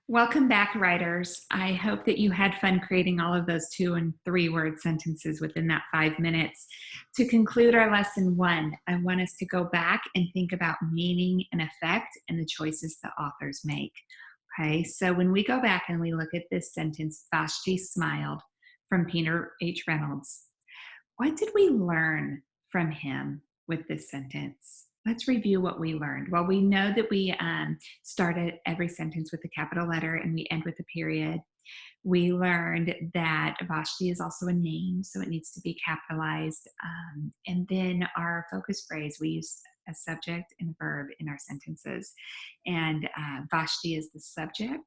Welcome back, writers. I hope that you had fun creating all of those 2 and 3 word sentences within that 5 minutes. To conclude our lesson 1, I want us to go back and think about meaning and effect and the choices the authors make. Okay, so when we go back and we look at this sentence, Vashti smiled, from Peter H. Reynolds. What did we learn from him with this sentence? Let's review what we learned. Well, we know that we started every sentence with a capital letter and we end with a period. We learned that Vashti is also a name, so it needs to be capitalized. And then our focus phrase, we use a subject and verb in our sentences. And Vashti is the subject,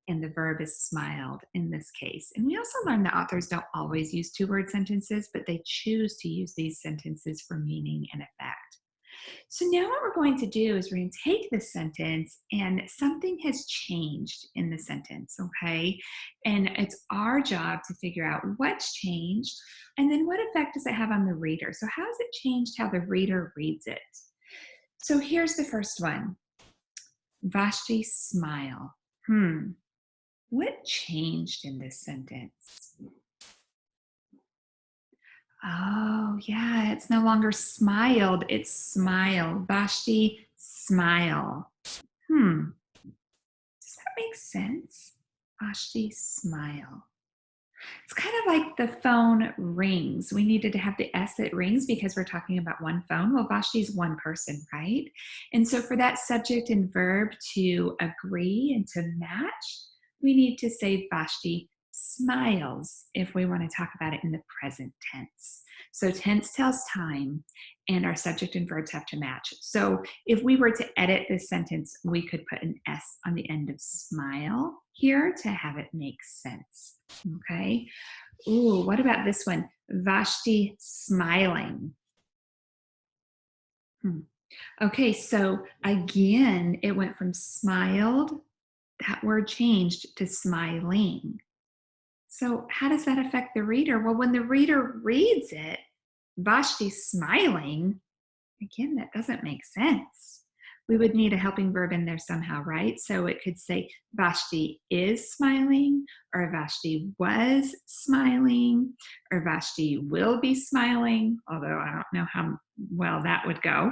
and the verb is smiled in this case. And we also learned that authors don't always use 2-word sentences, but they choose to use these sentences for meaning and effect. So now what we're going to do is we're going to take this sentence and something has changed in the sentence, okay? And it's our job to figure out what's changed and then what effect does it have on the reader? So how has it changed how the reader reads it? So here's the first one. Vashti smile. What changed in this sentence? Oh, yeah, it's no longer smiled, it's smile. Vashti smile. Does that make sense? Vashti smile. It's kind of like the phone rings. We needed to have the S that rings because we're talking about one phone. Well, Vashti's one person, right? And so for that subject and verb to agree and to match, we need to say Vashti smiles if we want to talk about it in the present tense. So tense tells time and our subject and verbs have to match. So if we were to edit this sentence, we could put an S on the end of smile here to have it make sense. Okay. Ooh, what about this one? Vashti smiling. Okay, so again, it went from smiled, that word changed to smiling. So how does that affect the reader? Well, when the reader reads it, Vashti smiling, again, that doesn't make sense. We would need a helping verb in there somehow, right? So it could say Vashti is smiling, or Vashti was smiling, or Vashti will be smiling, although I don't know how well that would go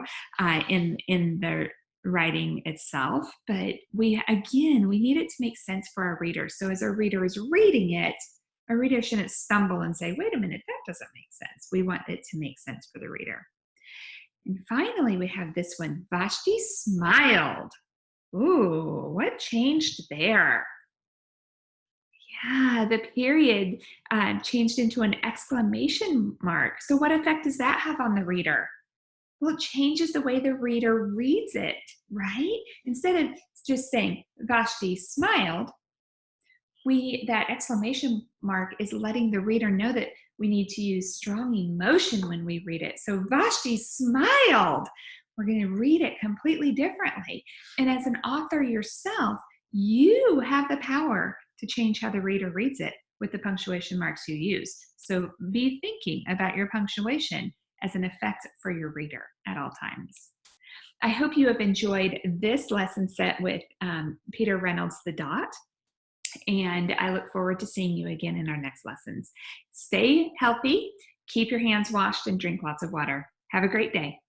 in the writing itself. But we need it to make sense for our reader. So as our reader is reading it, a reader shouldn't stumble and say, wait a minute, that doesn't make sense. We want it to make sense for the reader. And finally, we have this one. Vashti smiled. Ooh, what changed there? Yeah, the period changed into an exclamation mark. So what effect does that have on the reader? Well, it changes the way the reader reads it, right? Instead of just saying Vashti smiled, that exclamation mark is letting the reader know that we need to use strong emotion when we read it. So Vashti smiled. We're going to read it completely differently. And as an author yourself, you have the power to change how the reader reads it with the punctuation marks you use. So be thinking about your punctuation as an effect for your reader at all times. I hope you have enjoyed this lesson set with Peter Reynolds, The Dot. And I look forward to seeing you again in our next lessons. Stay healthy, keep your hands washed, and drink lots of water. Have a great day.